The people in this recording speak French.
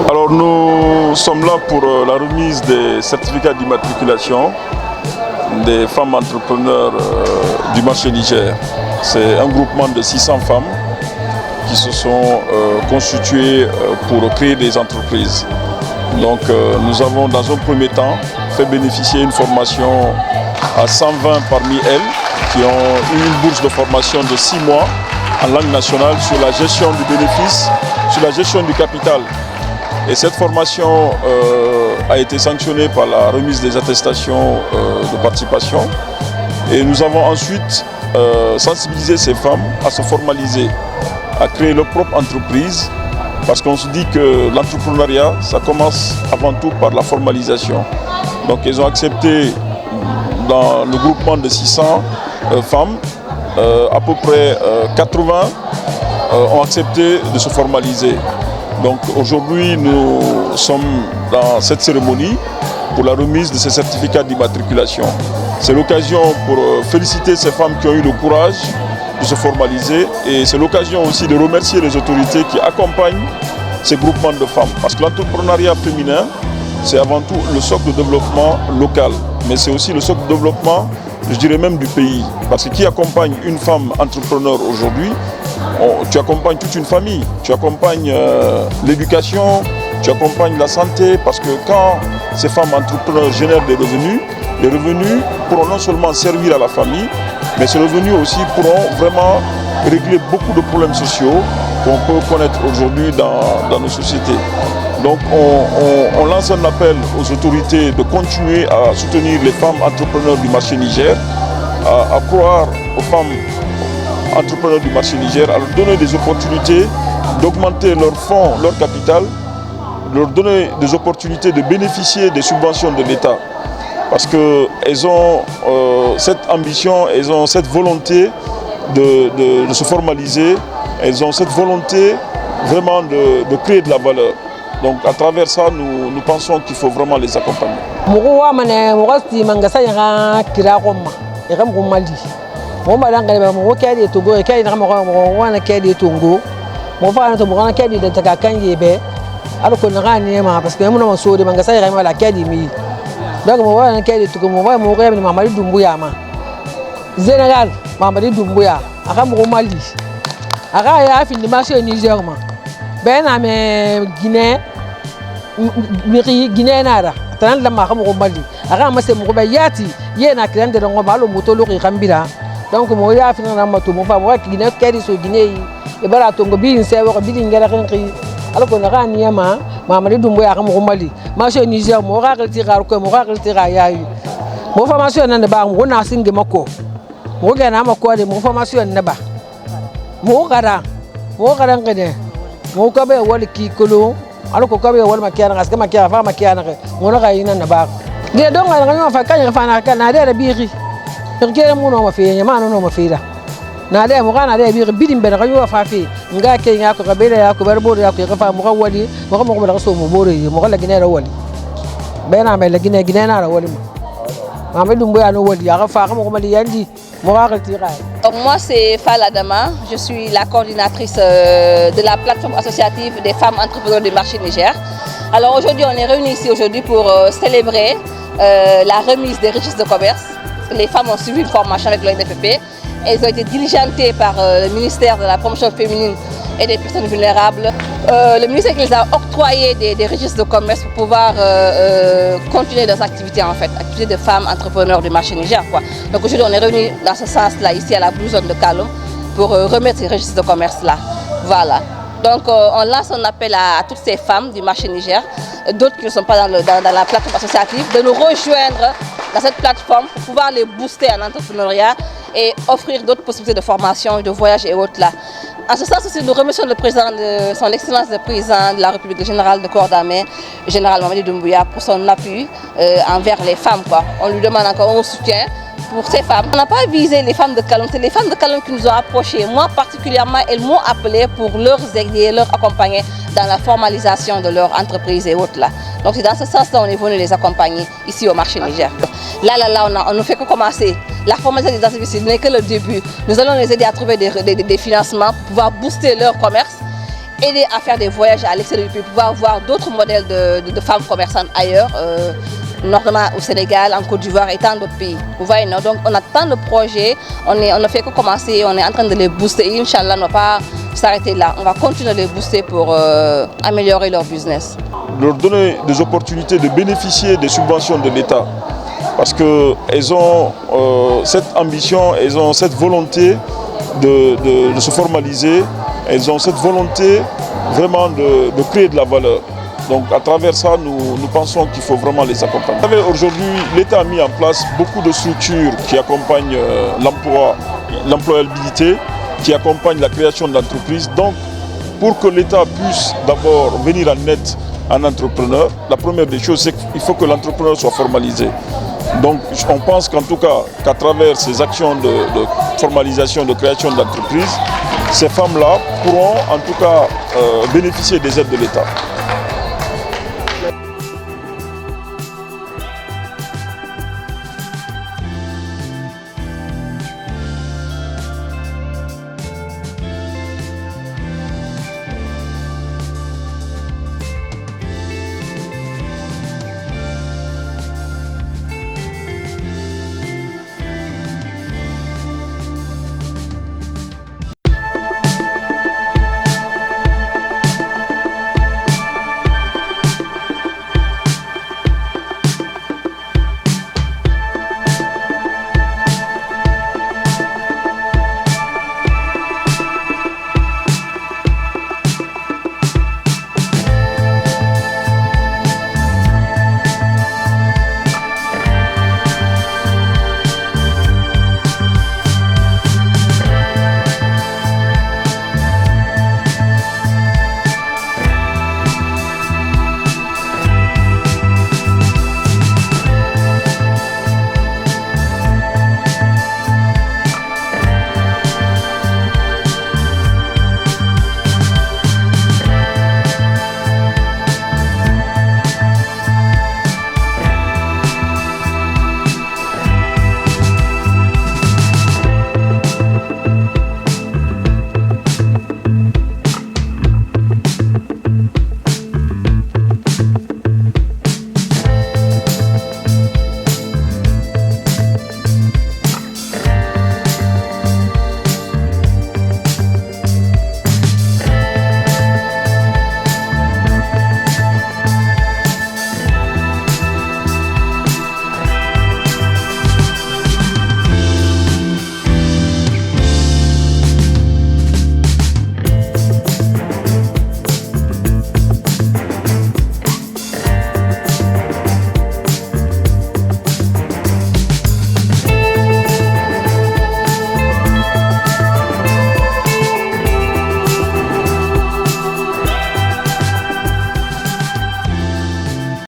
Alors nous sommes là pour la remise des certificats d'immatriculation des femmes entrepreneurs du marché Niger. C'est un groupement de 600 femmes qui se sont constituées pour créer des entreprises. Donc nous avons dans un premier temps fait bénéficier une formation à 120 parmi elles qui ont eu une bourse de formation de 6 mois en langue nationale sur la gestion du bénéfice, sur la gestion du capital. Et cette formation a été sanctionnée par la remise des attestations de participation. Et nous avons ensuite sensibilisé ces femmes à se formaliser, à créer leur propre entreprise, parce qu'on se dit que l'entrepreneuriat, ça commence avant tout par la formalisation. Donc elles ont accepté, dans le groupement de 600 femmes, à peu près 80 ont accepté de se formaliser. Donc aujourd'hui, nous sommes dans cette cérémonie pour la remise de ces certificats d'immatriculation. C'est l'occasion pour féliciter ces femmes qui ont eu le courage de se formaliser et c'est l'occasion aussi de remercier les autorités qui accompagnent ces groupements de femmes. Parce que l'entrepreneuriat féminin, c'est avant tout le socle de développement local, mais c'est aussi le socle de développement, je dirais même du pays. Parce que qui accompagne une femme entrepreneur aujourd'hui, tu accompagnes toute une famille, tu accompagnes l'éducation, tu accompagnes la santé, parce que quand ces femmes entrepreneurs génèrent des revenus, les revenus pourront non seulement servir à la famille, mais ces revenus aussi pourront vraiment régler beaucoup de problèmes sociaux qu'on peut connaître aujourd'hui dans nos sociétés. Donc on lance un appel aux autorités de continuer à soutenir les femmes entrepreneurs du marché Niger, à croire aux femmes entrepreneurs du marché Niger, à leur donner des opportunités d'augmenter leurs fonds, leur capital, leur donner des opportunités de bénéficier des subventions de l'État. Parce qu'elles ont cette ambition, elles ont cette volonté de se formaliser, elles ont cette volonté vraiment de créer de la valeur. Donc à travers ça, nous pensons qu'il faut vraiment les accompagner. Guinée nara tan la ma xam ko mali aga ma se mo be yati yena kiran de ngo malo moto lo khambira donc mo ya fi na ma to mo fa mo ki Guinée kedi so Guinée e bara to ngo bi nse wo bi ngara kan ki ala ko na ga ni ma mali dumbu ya xam ko mali ma so Niger mo ga ti gar ko mo ga ti ga yayi mo formation nan ba mo na singe mako mo ga na mako de mo formation na ba mo gara ngene mo ka be wal ki kolo alors que quand on a kiana parce que makiana fa makiana ngona ga ina na ba ge don ga ngana fa kan fa na kan na de biiri ke mu no ma fe nya ma no ma fe da na de mo kana de biiri bidin be ga yo fa fe nga ke nya ko be ya ko ber bodo ya ko fa mo ga wali mo ga mo ga so mo bore mo ga la gine ra wali be na me la gine na ra wali ma me dumbo ya no wali ya ga fa mo ma li yandi mo ga ti ga. Donc moi c'est Faladama, je suis la coordinatrice de la plateforme associative des femmes entrepreneurs du marché Niger. Alors aujourd'hui on est réunis ici aujourd'hui pour célébrer la remise des registres de commerce. Les femmes ont suivi une formation avec l'ONFP. Elles ont été diligentées par le ministère de la promotion féminine et des personnes vulnérables. Le ministère les a octroyé des registres de commerce pour pouvoir continuer leurs activités en fait, activités de femmes entrepreneurs du marché Niger quoi. Donc aujourd'hui on est réunis dans ce sens-là ici à la Blue Zone de Kaloum pour remettre ces registres de commerce-là. Voilà. Donc on lance un appel à toutes ces femmes du marché Niger, d'autres qui ne sont pas dans la plateforme associative, de nous rejoindre dans cette plateforme pour pouvoir les booster en entrepreneuriat et offrir d'autres possibilités de formation, de voyage et autres là. En ce sens aussi, nous remercions le président de son excellence le président de la République, le général de corps d'armée, le général Mamadi Doumbouya, pour son appui envers les femmes quoi. On lui demande encore un soutien pour ces femmes. On n'a pas visé les femmes de Kaloum, c'est les femmes de Kaloum qui nous ont approchés. Moi particulièrement, elles m'ont appelé pour leur aider, leur accompagner dans la formalisation de leur entreprise et autres là. Donc c'est dans ce sens-là on est venu les accompagner ici au marché Niger. Là, on ne fait que commencer. La formation des activistes, ce n'est que le début. Nous allons les aider à trouver des financements pour pouvoir booster leur commerce, aider à faire des voyages à l'extérieur du pays, pouvoir voir d'autres modèles de femmes commerçantes ailleurs, notamment au Sénégal, en Côte d'Ivoire et tant d'autres pays. Vous voyez, non? Donc on a tant de projets, on ne fait que commencer, on est en train de les booster et Inch'Allah, on ne va pas s'arrêter là. On va continuer de les booster pour améliorer leur business. Leur donner des opportunités de bénéficier des subventions de l'État. Parce qu'elles ont cette ambition, elles ont cette volonté de se formaliser, elles ont cette volonté vraiment de créer de la valeur. Donc à travers ça, nous pensons qu'il faut vraiment les accompagner. Aujourd'hui, l'État a mis en place beaucoup de structures qui accompagnent l'employabilité, qui accompagnent la création d'entreprises. Donc pour que l'État puisse d'abord venir en aide à un entrepreneur, la première des choses, c'est qu'il faut que l'entrepreneur soit formalisé. Donc on pense qu'en tout cas, qu'à travers ces actions de formalisation, de création d'entreprises, ces femmes-là pourront en tout cas bénéficier des aides de l'État.